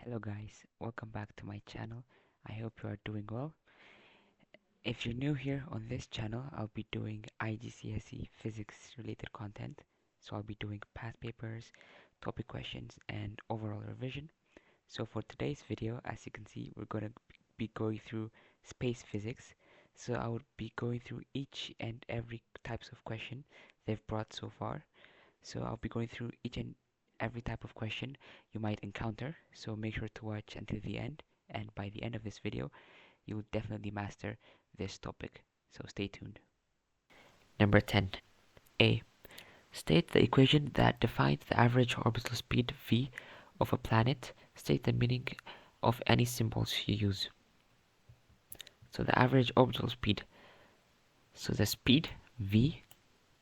Hello guys, welcome back to my channel. I hope you are doing well. If you're new here on this channel, I'll be doing IGCSE Physics related content. So I'll be doing past papers, topic questions, and overall revision. So for today's video, as you can see, we're going to be going through space physics. So I would be going through each and every types of question they've brought so far. So I'll be going through each and every type of question you might encounter. So make sure to watch until the end. And by the end of this video, you will definitely master this topic. So stay tuned. Number 10. A. State the equation that defines the average orbital speed v of a planet. State the meaning of any symbols you use. So the average orbital speed. So the speed v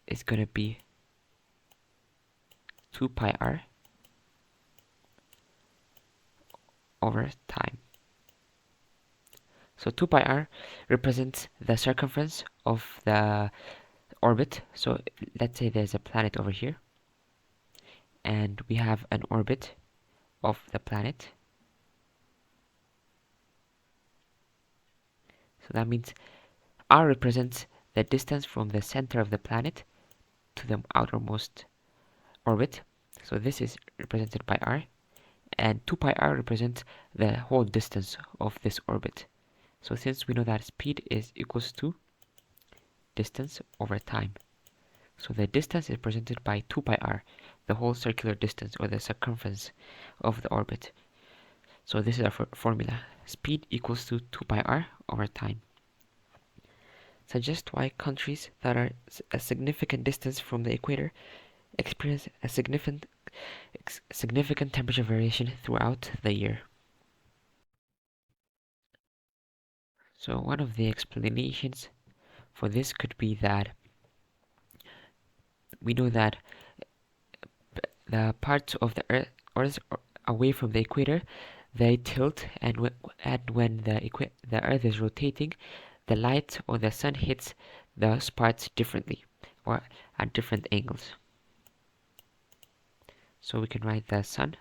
is going to be 2 pi r over time. So 2 pi r represents the circumference of the orbit. So let's say there's a planet over here, and we have an orbit of the planet. So that means r represents the distance from the center of the planet to the outermost orbit. So this is represented by r, and 2 pi r represents the whole distance of this orbit. So since we know that speed is equals to distance over time, so the distance is represented by 2 pi r, the whole circular distance or the circumference of the orbit. So this is our formula. Speed equals to 2 pi r over time. Suggest why countries that are a significant distance from the equator experience a significant temperature variation throughout the year. So one of the explanations for this could be that we know that the parts of the Earth away from the equator, they tilt, and when the Earth is rotating, the light or the sun hits those parts differently or at different angles. So we can write the sun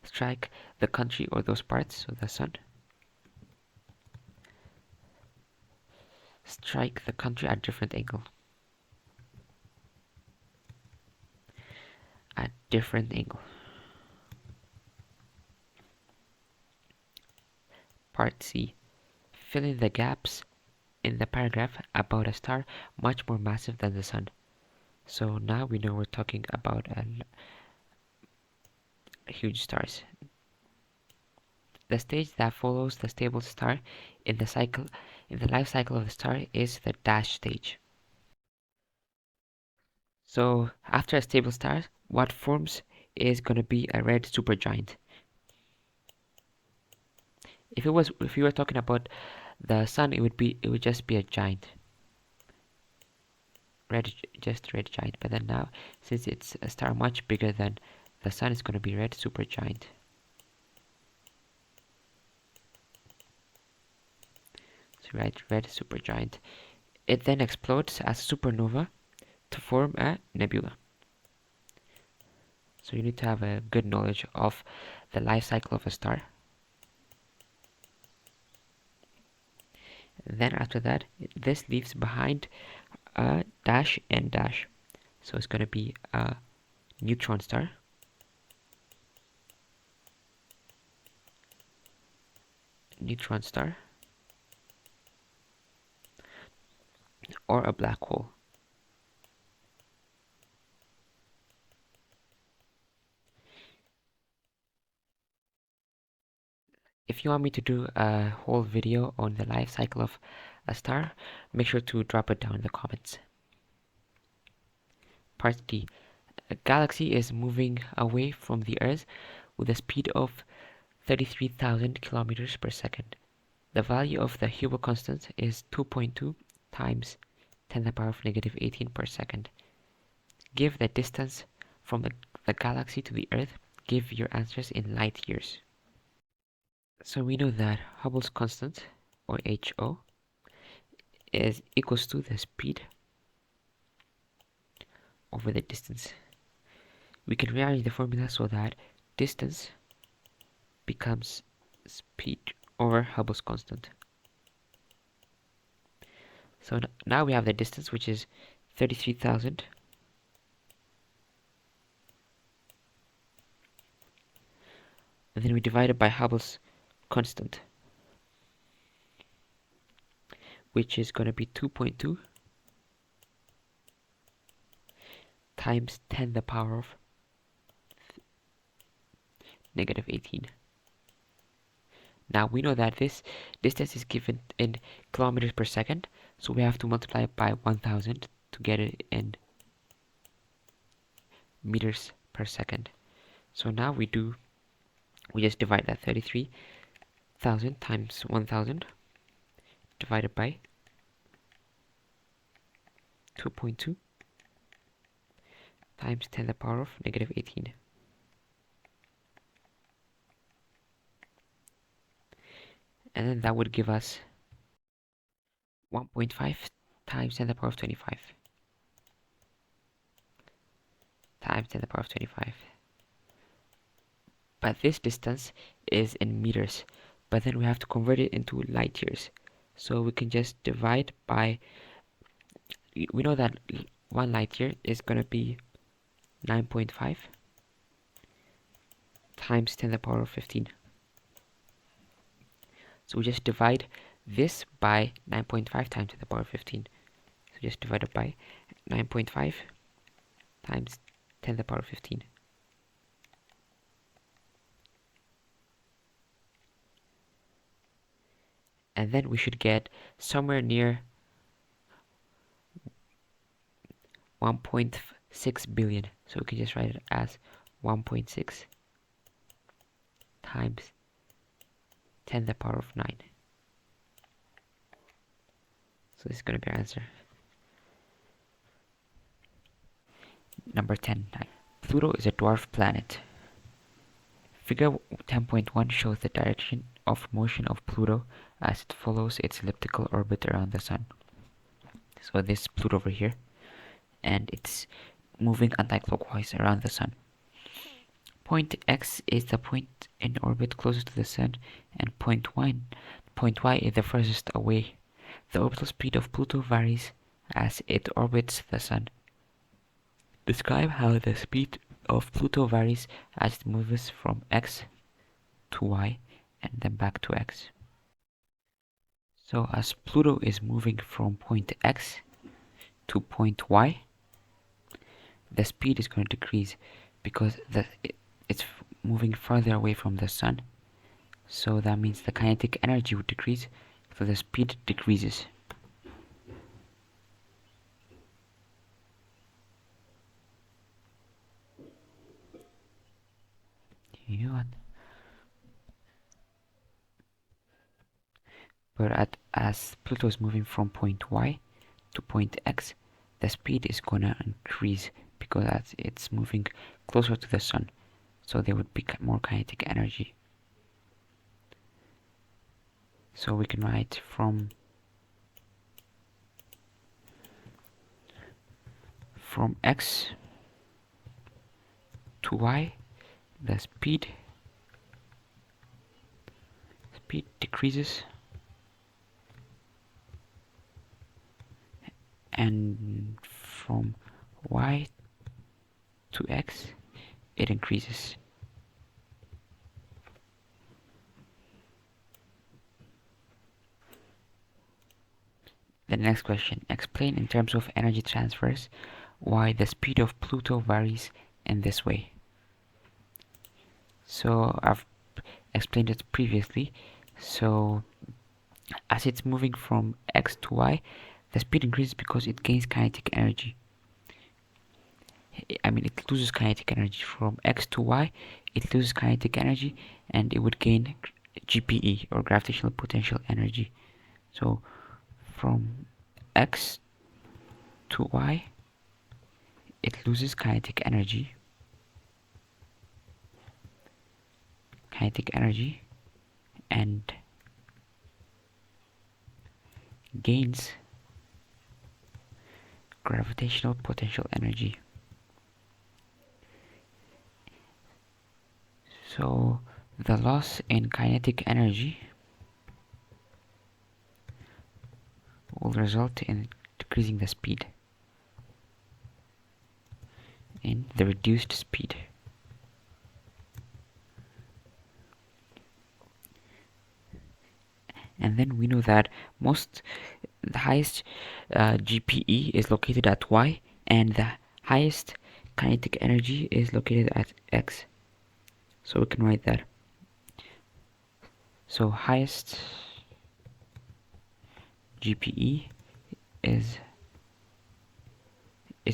strike the country or those parts, so the sun strike the country at different angle. At different angle. Part C. Fill in the gaps in the paragraph about a star much more massive than the sun. So now we know we're talking about huge stars. The stage that follows the stable star in the life cycle of the star is the dash stage. So after a stable star, what forms is going to be a red supergiant. If you were talking about the sun, it would just be a giant. Red giant. But then now, since it's a star much bigger than the sun, is going to be red supergiant. So write red supergiant. It then explodes as a supernova to form a nebula. So you need to have a good knowledge of the life cycle of a star. Then after that, this leaves behind a dash and dash. So it's going to be a neutron star. Neutron star. Or a black hole. If you want me to do a whole video on the life cycle of a star, make sure to drop it down in the comments. Part D. A galaxy is moving away from the Earth with a speed of 33,000 kilometers per second. The value of the Hubble constant is 2.2 times 10 to the power of negative 18 per second. Give the distance from the galaxy to the Earth. Give your answers in light years. So we know that Hubble's constant, or HO, is equals to the speed over the distance. we can rearrange the formula so that distance becomes speed over Hubble's constant. So now we have the distance, which is 33,000. And then we divide it by Hubble's constant, which is going to be 2.2 times 10 to the power of negative 18. Now we know that this distance is given in kilometers per second, so we have to multiply it by 1000 to get it in meters per second. So now we just divide that 33,000 times 1000 divided by 2.2 times 10 to the power of negative 18. And then that would give us 1.5 times 10 to the power of 25 times 10 to the power of 25. But this distance is in meters, but then we have to convert it into light years. So we can just divide by, we know that 1 light year is going to be 9.5 times 10 to the power of 15. So we just divide this by 9.5 times 10 to the power of 15. So just divide it by 9.5 times 10 to the power of 15. And then we should get somewhere near 1.6 billion. So we can just write it as 1.6 times 10 to the power of 9. So this is going to be our answer. Number 10. Pluto is a dwarf planet. Figure 10.1 shows the direction of motion of Pluto as it follows its elliptical orbit around the Sun. So this is Pluto over here, and it's moving anti-clockwise around the Sun. Point X is the point in orbit closest to the Sun, and point Y is the furthest away. The orbital speed of Pluto varies as it orbits the Sun. Describe how the speed of Pluto varies as it moves from X to Y and then back to X. So as Pluto is moving from point X to point Y, the speed is going to decrease because it's moving farther away from the Sun. So that means the kinetic energy would decrease, so the speed decreases. You know what? But as Pluto is moving from point Y to point X, the speed is gonna increase because as it's moving closer to the Sun, so there would be more kinetic energy. So we can write from X to Y, the speed decreases, and from Y to X it increases. The next question, explain in terms of energy transfers why the speed of Pluto varies in this way. So I've explained it previously. So as it's moving from X to Y, the speed increases because it gains kinetic energy. It loses kinetic energy. From X to Y, it loses kinetic energy and it would gain GPE, or gravitational potential energy. So from X to Y, it loses kinetic energy. And gains gravitational potential energy. So the loss in kinetic energy will result in decreasing the speed, in the reduced speed. And then we know that the highest GPE is located at Y, and the highest kinetic energy is located at X. So we can write that. So highest GPE is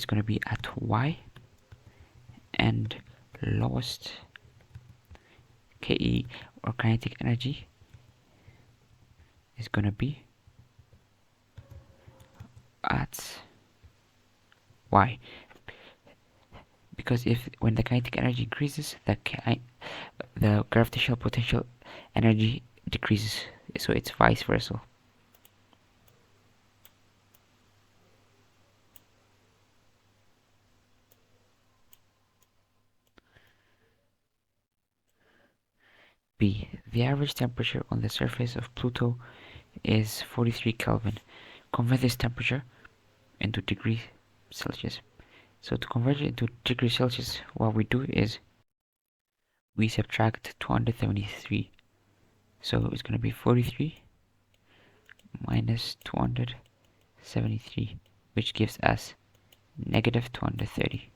going to be at Y, and lowest KE or kinetic energy is going to be at Y, because when the kinetic energy increases, the gravitational potential energy decreases, so it's vice versa. B. The average temperature on the surface of Pluto is 43 Kelvin. Convert this temperature into degrees Celsius. So to convert it into degrees Celsius, what we do is we subtract 273. So it's going to be 43 minus 273, which gives us negative 230.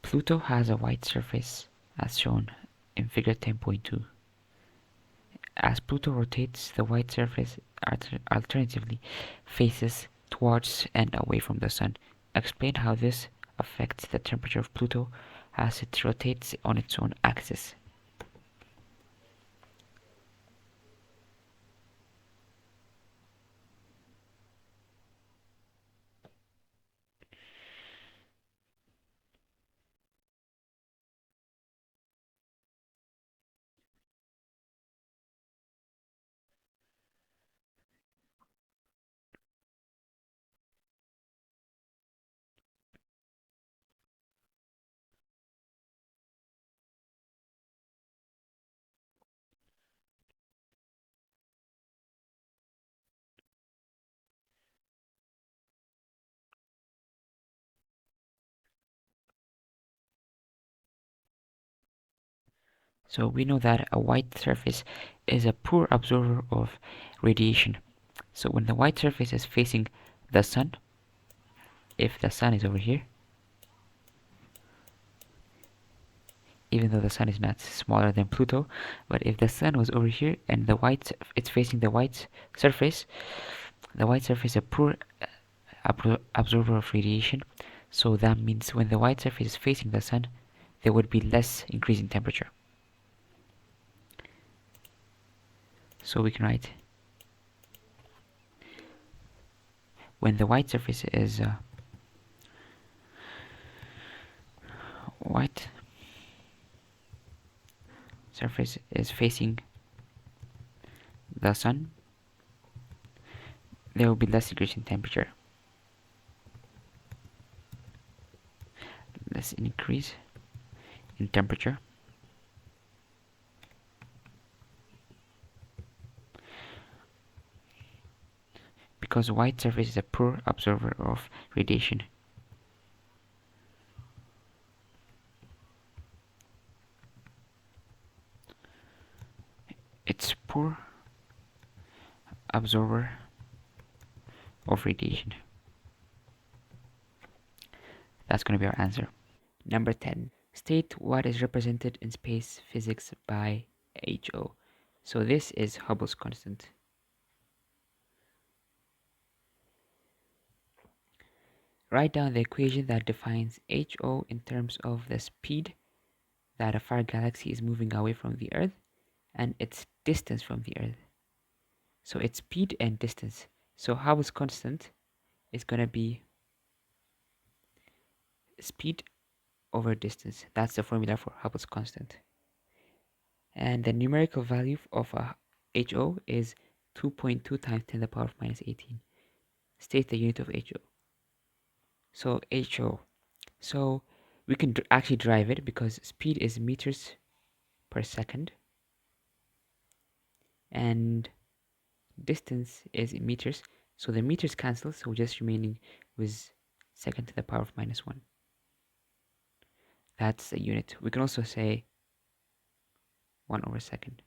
Pluto has a white surface as shown in figure 10.2. As Pluto rotates, the white surface alternatively faces towards and away from the Sun. Explain how this affects the temperature of Pluto as it rotates on its own axis. So we know that a white surface is a poor absorber of radiation. So when the white surface is facing the Sun, if the Sun is over here, even though the Sun is not smaller than Pluto, but if the Sun was over here and it's facing the white surface is a poor absorber of radiation. So that means when the white surface is facing the Sun, there would be less increase in temperature. So we can write, when the white surface is facing the Sun, there will be less increase in temperature. Less increase in temperature because white surface is a poor absorber of radiation. It's poor absorber of radiation. That's going to be our answer. Number 10. State what is represented in space physics by HO. So this is Hubble's constant. Write down the equation that defines HO in terms of the speed that a far galaxy is moving away from the Earth and its distance from the Earth. So it's speed and distance. So Hubble's constant is going to be speed over distance. That's the formula for Hubble's constant. And the numerical value of a HO is 2.2 times 10 to the power of minus 18. State the unit of HO. So HO. So we can actually derive it because speed is meters per second and distance is in meters. So the meters cancel, so we're just remaining with second to the power of -1. That's a unit. We can also say 1/second.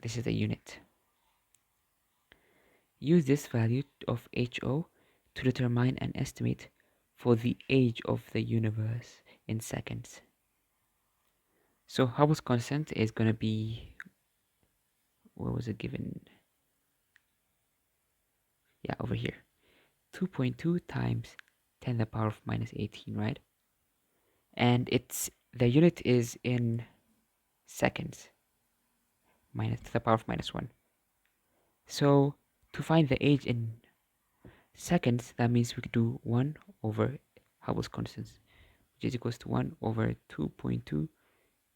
This is a unit. Use this value of HO to determine an estimate for the age of the universe in seconds. So Hubble's constant is going to be, what was it given? Yeah, over here. 2.2 times 10 to the power of -18, right? And the unit is in seconds, minus to the power of -1. So to find the age in seconds, that means we could do 1 over Hubble's constant, which is equals to 1 over 2.2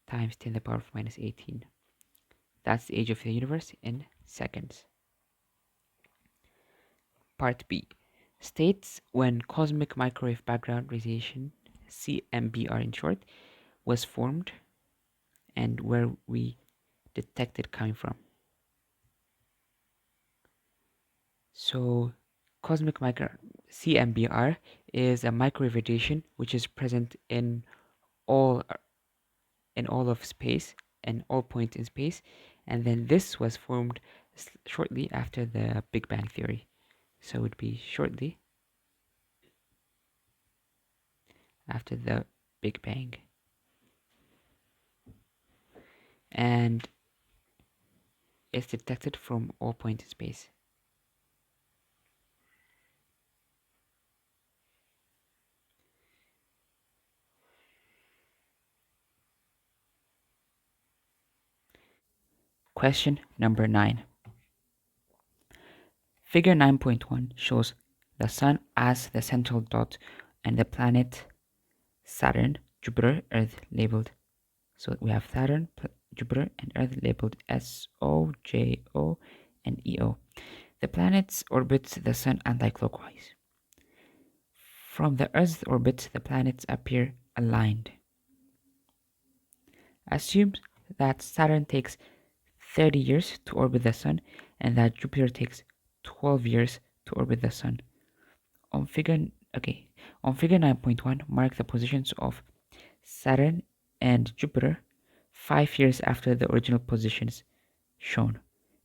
times 10 to the power of -18. That's the age of the universe in seconds. Part B states when cosmic microwave background radiation, CMBR in short, was formed and where we detect it coming from. So cosmic micro CMBR is a microwave radiation which is present all in all of space and all points in space, and then this was formed shortly after the Big Bang theory. So it would be shortly after the Big Bang. And it's detected from all points in space. Question number 9. Figure 9.1 shows the Sun as the central dot and the planet Saturn, Jupiter, Earth labeled. So we have Saturn, Jupiter, and Earth labeled SO, JO, and EO. The planets orbit the Sun anticlockwise. From the Earth's orbit, the planets appear aligned. Assume that Saturn takes 30 years to orbit the Sun and that Jupiter takes 12 years to orbit the Sun. On figure 9.1, mark the positions of Saturn and Jupiter 5 years after the original positions shown.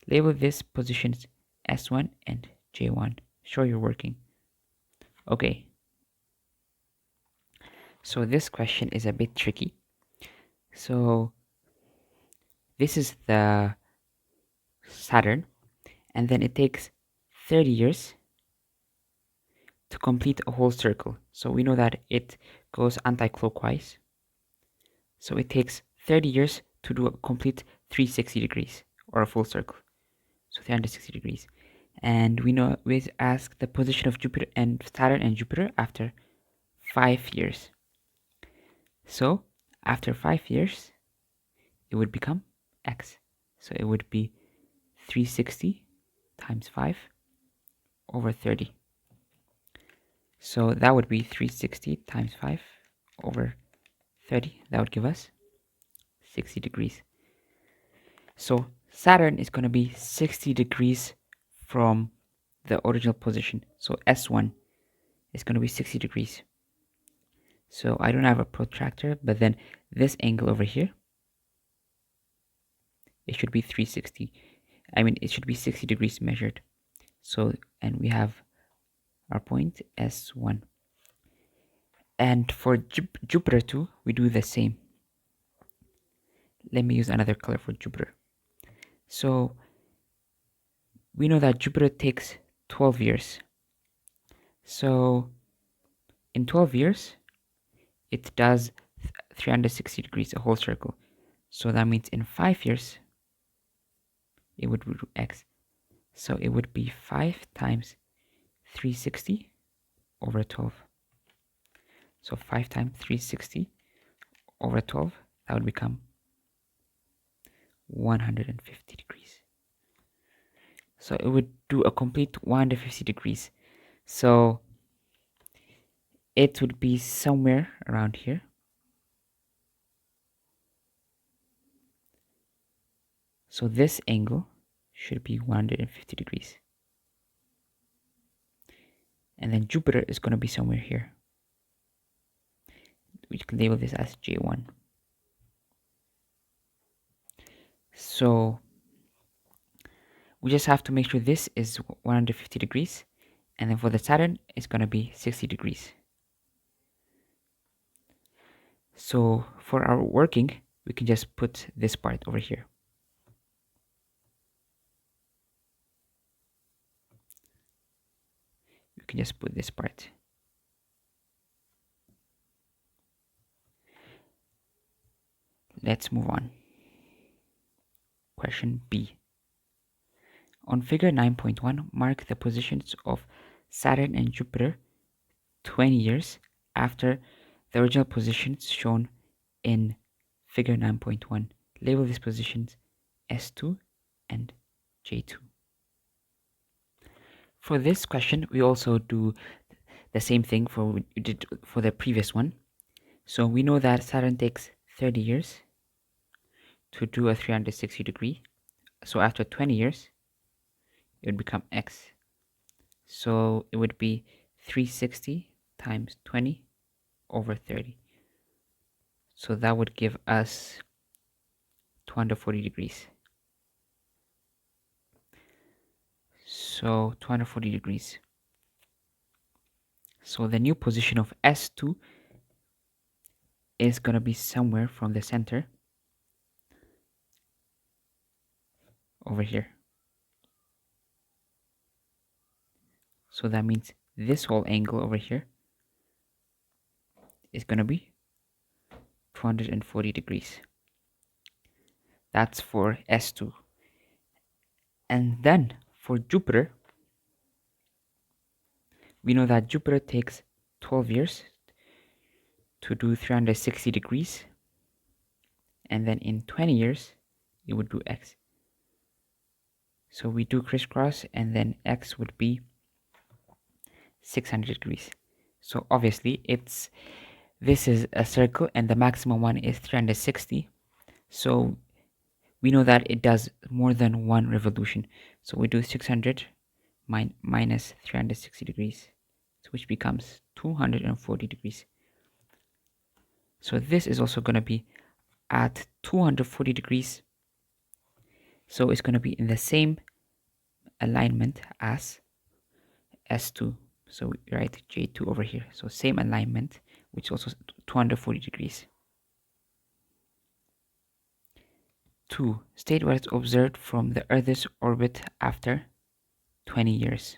Label these positions S1 and J1. Show you're working. Okay, so this question is a bit tricky. So this is the Saturn, and then it takes 30 years to complete a whole circle. So we know that it goes anti-clockwise. So it takes 30 years to do a complete 360 degrees or a full circle. So 360 degrees. And we know we ask the position of Jupiter and Saturn and Jupiter after 5 years. So after 5 years, it would become x. So it would be 360 times 5 over 30. So that would be 360 times 5 over 30. That would give us 60 degrees. So Saturn is going to be 60 degrees from the original position. So S1 is going to be 60 degrees. So I don't have a protractor, but then this angle over here, it should be 360. I mean, it should be 60 degrees measured. So, and we have our point S1. And for Jupiter too, we do the same. Let me use another color for Jupiter. So we know that Jupiter takes 12 years. So in 12 years, it does 360 degrees, a whole circle. So that means in 5 years, it would do x. So it would be 5 times 360 over 12. So 5 times 360 over 12, that would become 150 degrees. So it would do a complete 150 degrees. So it would be somewhere around here. So this angle should be 150 degrees. And then Jupiter is going to be somewhere here. We can label this as J1. So we just have to make sure this is 150 degrees. And then for the Saturn, it's going to be 60 degrees. So for our working, we can just put this part over here. We can just put this part. Let's move on. Question B. On figure 9.1, mark the positions of Saturn and Jupiter 20 years after the original positions shown in figure 9.1. Label these positions S2 and J2. For this question, we also do the same thing for we did for the previous one. So we know that Saturn takes 30 years to do a 360 degree. So after 20 years, it would become X. So it would be 360 times 20 over 30. So that would give us 240 degrees. So 240 degrees. So the new position of S2 is going to be somewhere from the center over here. So that means this whole angle over here is going to be 240 degrees. That's for S2. And then for Jupiter, we know that Jupiter takes 12 years to do 360 degrees. And then in 20 years, it would do X. So we do crisscross, and then X would be 600 degrees. So obviously this is a circle and the maximum one is 360. So we know that it does more than one revolution. So we do 600 minus 360 degrees, which becomes 240 degrees. So this is also going to be at 240 degrees. So it's going to be in the same alignment as S2. So we write J2 over here. So same alignment, which is also 240 degrees. 2. State what is observed from the Earth's orbit after 20 years.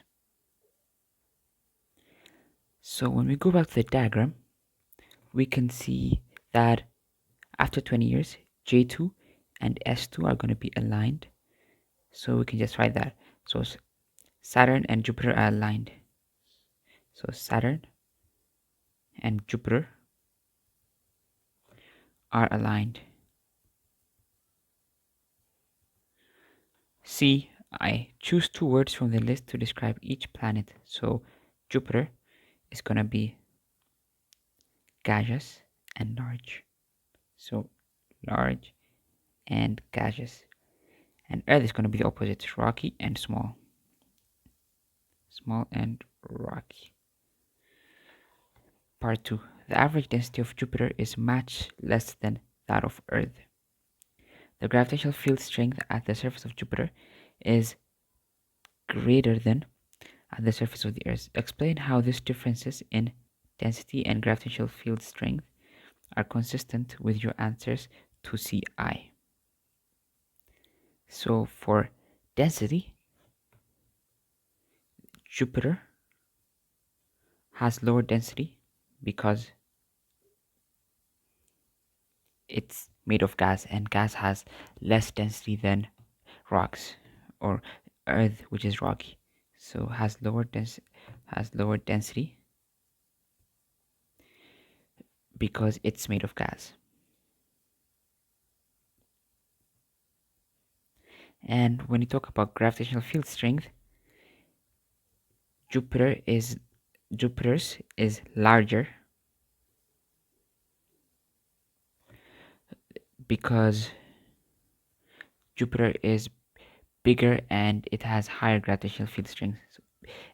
So when we go back to the diagram, we can see that after 20 years, J2 and S2 are going to be aligned. So we can just write that. So Saturn and Jupiter are aligned. So Saturn and Jupiter are aligned. C. I choose two words from the list to describe each planet. So Jupiter is going to be gaseous and large. So large and gaseous. And Earth is going to be the opposite, rocky and small. Small and rocky. Part 2. The average density of Jupiter is much less than that of Earth. The gravitational field strength at the surface of Jupiter is greater than at the surface of the Earth. Explain how these differences in density and gravitational field strength are consistent with your answers to CI. So for density, Jupiter has lower density because it's made of gas, and gas has less density than rocks or Earth, which is rocky. So has lower density because it's made of gas. And when you talk about gravitational field strength, Jupiter is Jupiter's is larger because Jupiter is bigger and it has higher gravitational field strength,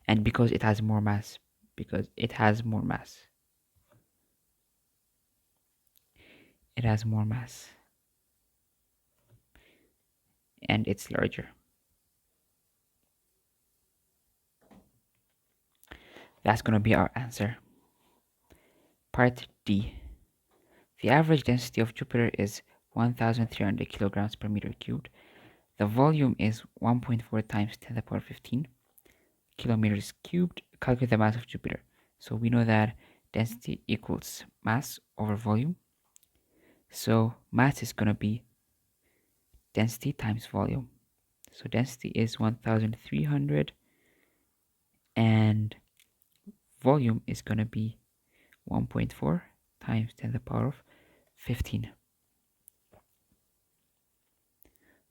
and because it has more mass. Because it has more mass. It has more mass. And it's larger. That's going to be our answer. Part D. The average density of Jupiter is 1,300 kilograms per meter cubed. The volume is 1.4 times 10 to the power 15 kilometers cubed. Calculate the mass of Jupiter. So we know that density equals mass over volume. So mass is going to be density times volume. So density is 1,300 and volume is going to be 1.4 times 10 to the power of 15.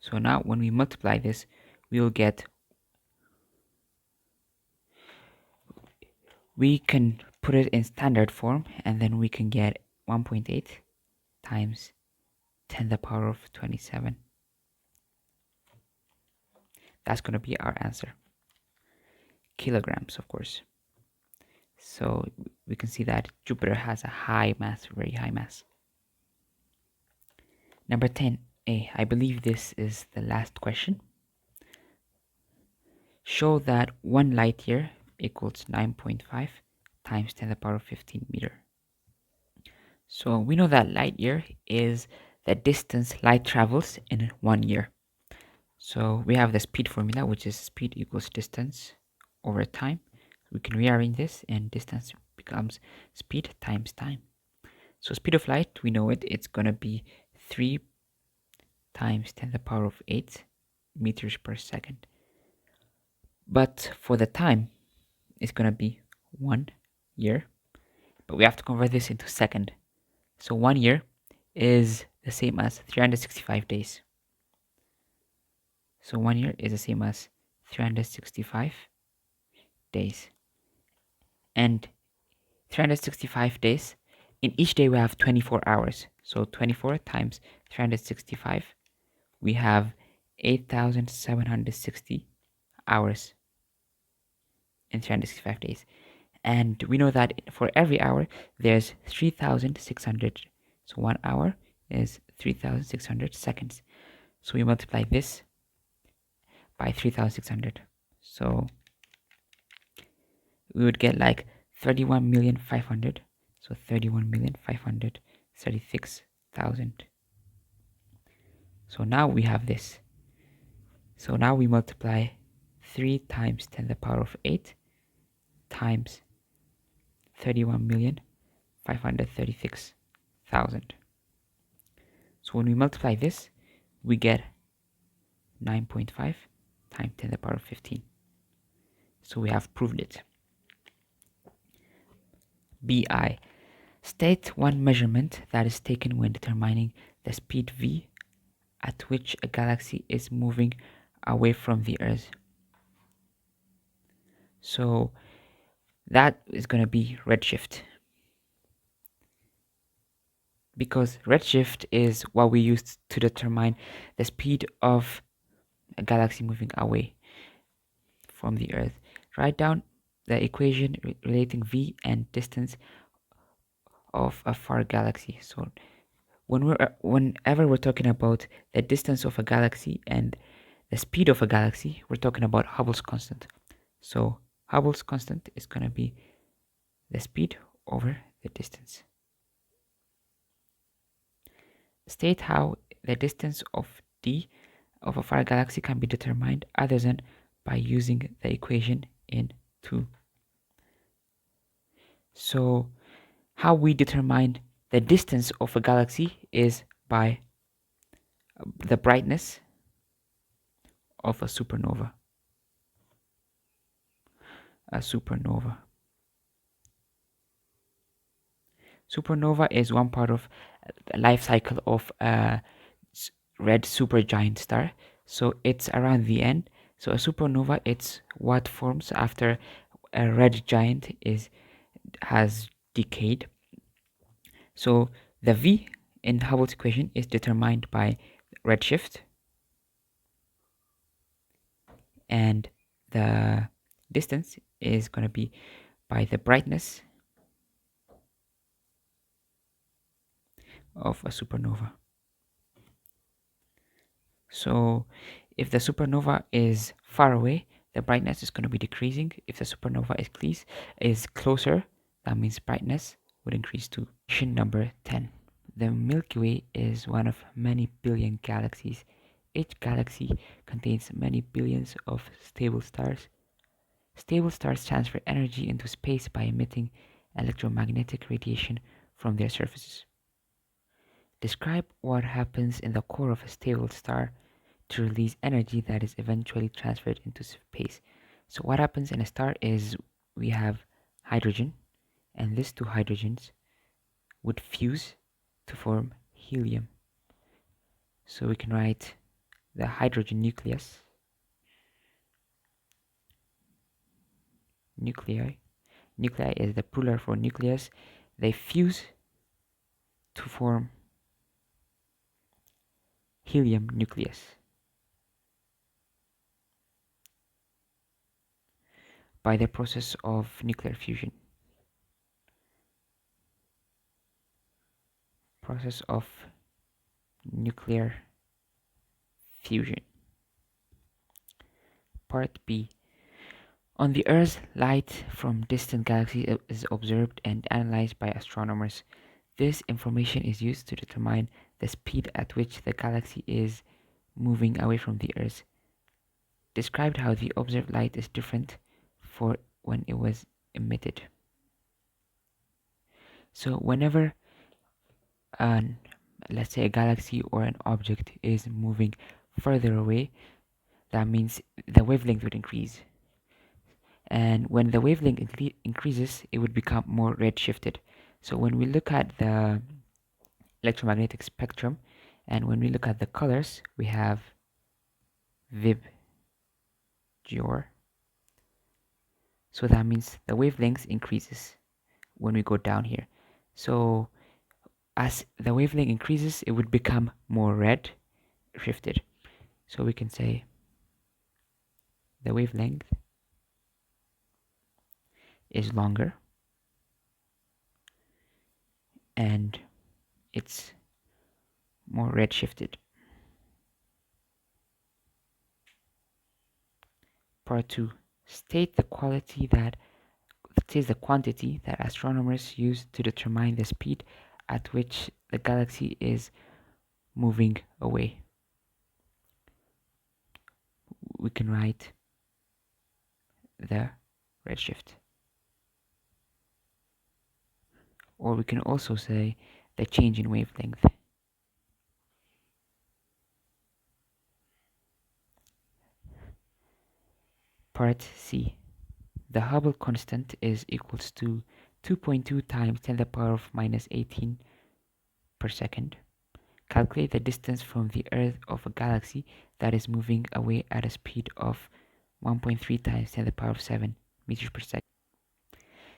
So now when we multiply this, we can put it in standard form, and then we can get 1.8 times 10 to the power of 27. That's going to be our answer. Kilograms, of course. So we can see that Jupiter has a high mass, very high mass. Number 10a, I believe this is the last question. Show that 1 light year equals 9.5 times 10 to the power of 15 meter. So we know that light year is the distance light travels in 1 year. So we have the speed formula, which is speed equals distance over time. We can rearrange this, and distance becomes speed times time. So speed of light, we know it's going to be 3 times 10 to the power of 8 meters per second. But for the time, it's going to be 1 year. But we have to convert this into second. So 1 year is the same as 365 days. So 1 year is the same as 365 days. And 365 days, in each day we have 24 hours. So 24 times 365, we have 8,760 hours in 365 days. And we know that for every hour, there's 3,600. So 1 hour is 3,600 seconds. So we multiply this by 3,600. So we would get like 31,500,000. So 31,536,000. So now we have this. So now we multiply 3 times 10 to the power of 8 times 31,536,000. So when we multiply this, we get 9.5 times 10 to the power of 15. So we have proved it. BI. State one measurement that is taken when determining the speed v at which a galaxy is moving away from the Earth. So that is going to be redshift. Because redshift is what we use to determine the speed of a galaxy moving away from the Earth. Write down the equation relating v and distance of a far galaxy. So whenever we're talking about the distance of a galaxy and the speed of a galaxy, we're talking about Hubble's constant. So Hubble's constant is going to be the speed over the distance. State how the distance of d of a far galaxy can be determined other than by using the equation in 2. So how we determine the distance of a galaxy is by the brightness of a supernova. A supernova. Supernova is one part of the life cycle of a red supergiant star. So it's around the end. So a supernova, it's what forms after a red giant has decayed. So the V in Hubble's equation is determined by redshift, and the distance is going to be by the brightness of a supernova. So if the supernova is far away, the brightness is going to be decreasing. If the supernova is closer, that means brightness would increase too. Question number 10. The Milky Way is one of many billion galaxies. Each galaxy contains many billions of stable stars. Stable stars transfer energy into space by emitting electromagnetic radiation from their surfaces. Describe what happens in the core of a stable star to release energy that is eventually transferred into space. So what happens in a star is we have hydrogen, and these two hydrogens would fuse to form helium. So we can write the hydrogen nucleus, nuclei is the plural for nucleus. They fuse to form helium nucleus by the process of nuclear fusion. Process of nuclear fusion. Part B. On the Earth, light from distant galaxies is observed and analyzed by astronomers. This information is used to determine the speed at which the galaxy is moving away from the Earth. Described how the observed light is different for when it was emitted. So whenever let's say a galaxy or an object is moving further away, that means the wavelength would increase. And when the wavelength increases, it would become more redshifted. So when we look at the electromagnetic spectrum, and when we look at the colors, we have Vib, Gior. So that means the wavelength increases when we go down here. So as the wavelength increases, it would become more red shifted. So we can say the wavelength is longer and it's more red shifted. Part 2. State the quantity that astronomers use to determine the speed at which the galaxy is moving away. We can write the redshift. Or we can also say the change in wavelength. Part C. The Hubble constant is equals to 2.2 times 10 to the power of minus 18 per second. Calculate the distance from the Earth of a galaxy that is moving away at a speed of 1.3 times 10 to the power of 7 meters per second.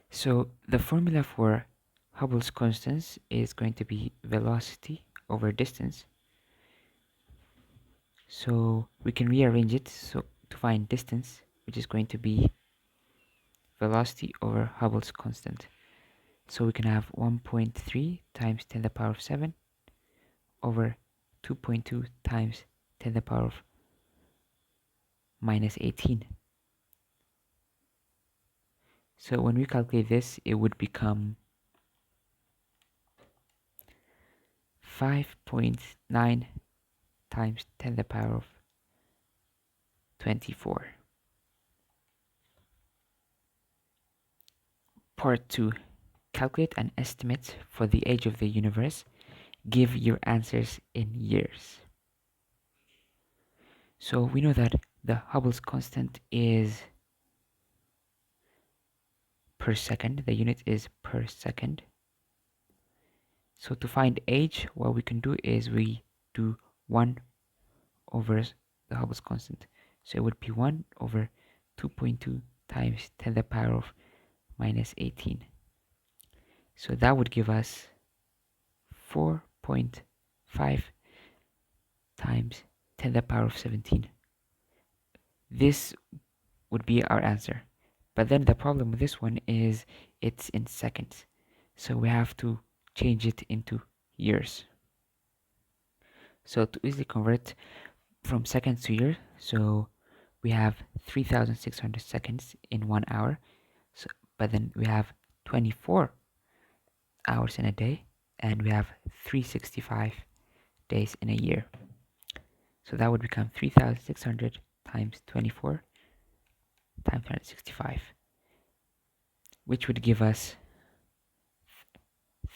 So the formula for Hubble's constant is going to be velocity over distance. So we can rearrange it so to find distance, which is going to be velocity over Hubble's constant. So we can have 1.3 times 10 to the power of 7 over 2.2 times 10 to the power of minus 18. So when we calculate this, it would become 5.9 times 10 to the power of 24. Part 2. Calculate an estimate for the age of the universe. Give your answers in years. So we know that the Hubble's constant is per second. The unit is per second. So to find age, what we can do is we do 1 over the Hubble's constant. So it would be 1 over 2.2 times 10 to the power of minus 18. So that would give us 4.5 times 10 to the power of 17. This would be our answer. But then the problem with this one is it's in seconds. So we have to change it into years. So to easily convert from seconds to years, so we have 3,600 seconds in 1 hour. So, but then we have 24 hours in a day, and we have 365 days in a year. So that would become 3,600 times 24 times 165, which would give us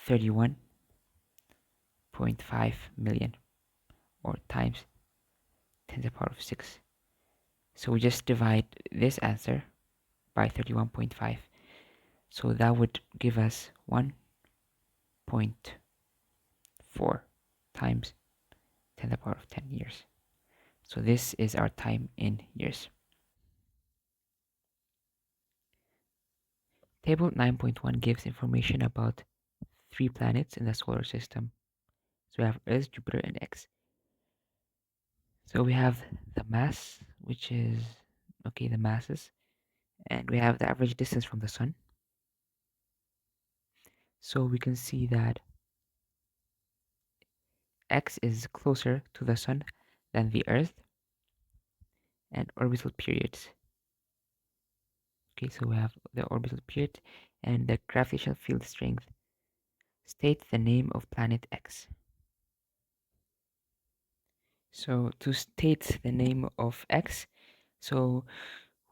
31.5 million, or times 10 to the power of 6. So we just divide this answer by 31.5. So that would give us 1.4 times 10 to the power of 10 years. So this is our time in years. Table 9.1 gives information about 3 planets in the solar system. So we have Earth, Jupiter, and X. So we have the mass, which is, okay, the masses, and we have the average distance from the sun. So we can see that X is closer to the sun than the Earth, and orbital periods. Okay, so we have the orbital period and the gravitational field strength. State the name of planet X. So to state the name of X, so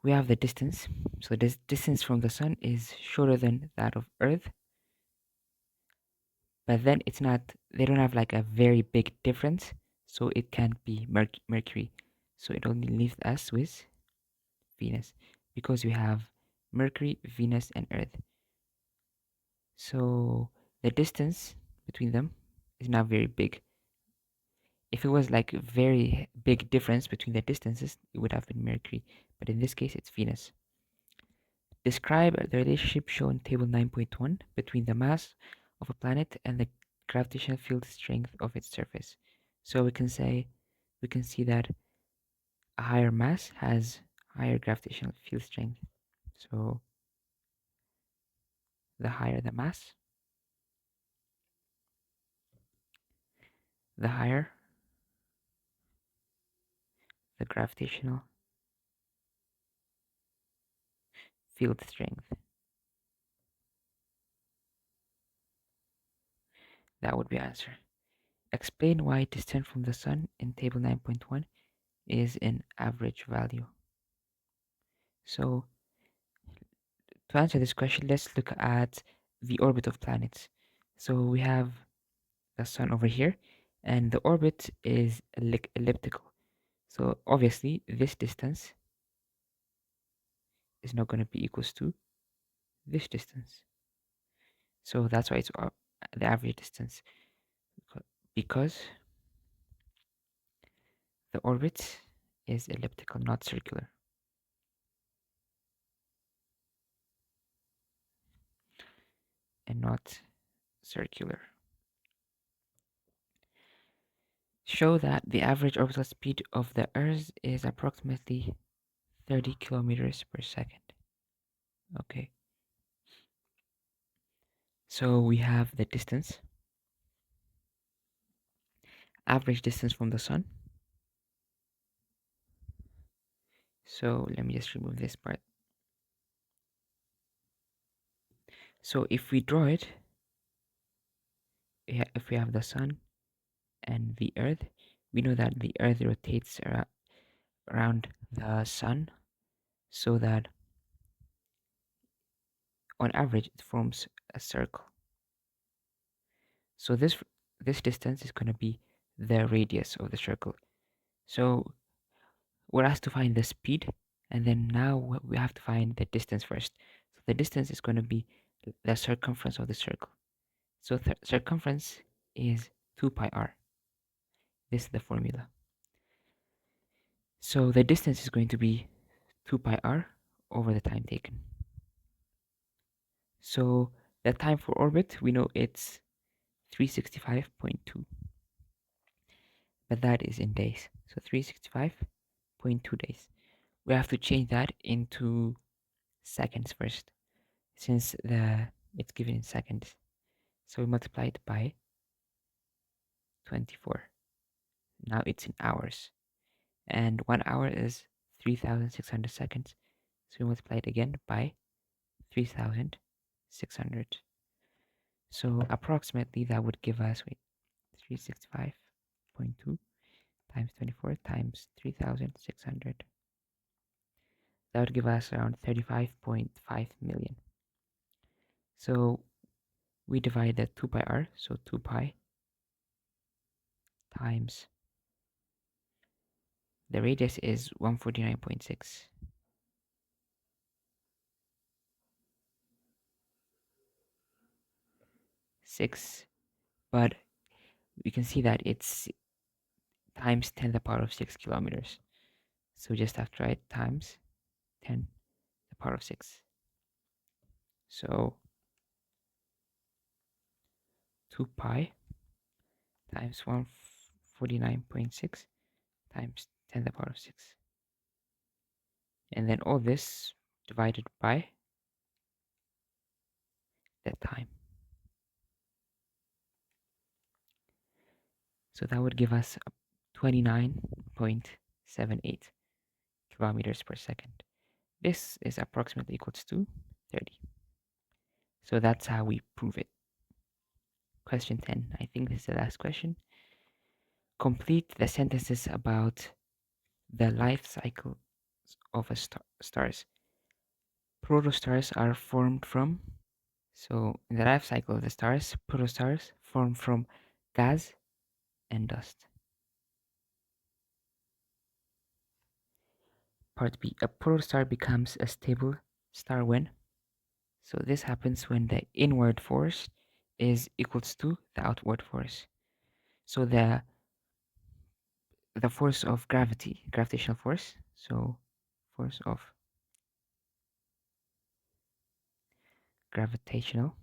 we have the distance. So this distance from the sun is shorter than that of Earth, but then it's not, they don't have like a very big difference, so it can't be Mercury. So it only leaves us with Venus, because we have Mercury, Venus, and Earth. So the distance between them is not very big. If it was like a very big difference between the distances, it would have been Mercury, but in this case it's Venus. Describe the relationship shown in table 9.1 between the mass of a planet and the gravitational field strength of its surface. So we can see that a higher mass has higher gravitational field strength. So the higher the mass, the higher the gravitational field strength. That would be answer. Explain why distance from the sun in table 9.1 is an average value. So to answer this question, let's look at the orbit of planets. So we have the sun over here, and the orbit is elliptical. So obviously this distance is not going to be equals to this distance. So that's why it's the average distance, because the orbit is elliptical, not circular. And not circular. Show that the average orbital speed of the Earth is approximately 30 kilometers per second. Okay. So we have the distance, average distance from the sun. So let me just remove this part. So if we draw it, if we have the sun and the Earth, we know that the Earth rotates around the sun, so that on average it forms a circle. So this distance is going to be the radius of the circle. So we're asked to find the speed, and then now we have to find the distance first. So the distance is going to be the circumference of the circle. So circumference is 2 pi r. This is the formula. So the distance is going to be 2 pi r over the time taken. So the time for orbit, we know it's 365.2, but that is in days. So 365.2 days. We have to change that into seconds first, since it's given in seconds. So we multiply it by 24. Now it's in hours. And 1 hour is 3,600 seconds. So we multiply it again by 3,600. So approximately that would give us, 365.2 times 24 times 3,600. That would give us around 35.5 million. So we divide that 2 pi r, so 2 pi times the radius is 149.6. 6, but we can see that it's times 10 to the power of 6 kilometers. So we just have to write times 10 to the power of 6. So 2 pi times 149.6 times 10 to the power of 6. And then all this divided by the time. So that would give us 29.78 kilometers per second. This is approximately equals to 30. So that's how we prove it. Question 10. I think this is the last question. Complete the sentences about the life cycle of a stars. Protostars are formed from. So in the life cycle of the stars, protostars form from gas and dust. Part B. A protostar becomes a stable star when. So this happens when the inward force is equals to the outward force. So the force of gravity, gravitational force, so force of gravitational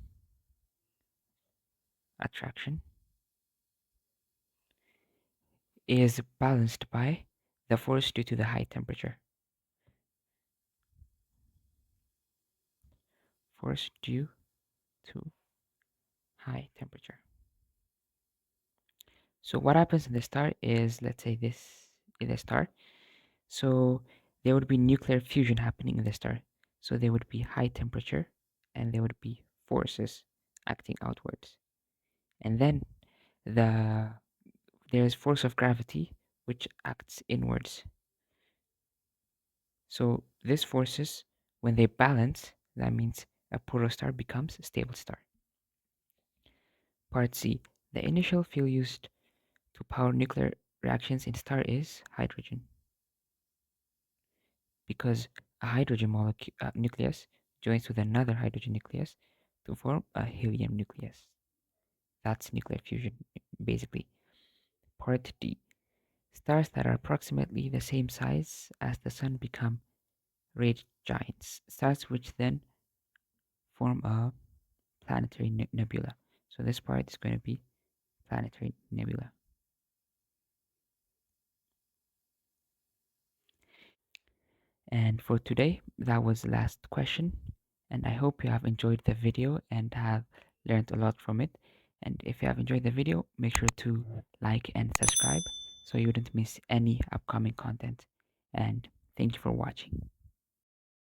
attraction is balanced by the force due to the high temperature. Force due to high temperature. So what happens in the star is, let's say this is a star. So there would be nuclear fusion happening in the star. So there would be high temperature and there would be forces acting outwards. And then there's force of gravity which acts inwards. So these forces, when they balance, that means a protostar becomes a stable star. Part C. The initial fuel used to power nuclear reactions in star is hydrogen. Because a hydrogen nucleus joins with another hydrogen nucleus to form a helium nucleus. That's nuclear fusion, basically. Part D. Stars that are approximately the same size as the Sun become red giants. Stars which then form a planetary nebula. So this part is going to be planetary nebula. And for today, that was the last question. And I hope you have enjoyed the video and have learned a lot from it. And if you have enjoyed the video, make sure to like and subscribe so you wouldn't miss any upcoming content. And thank you for watching.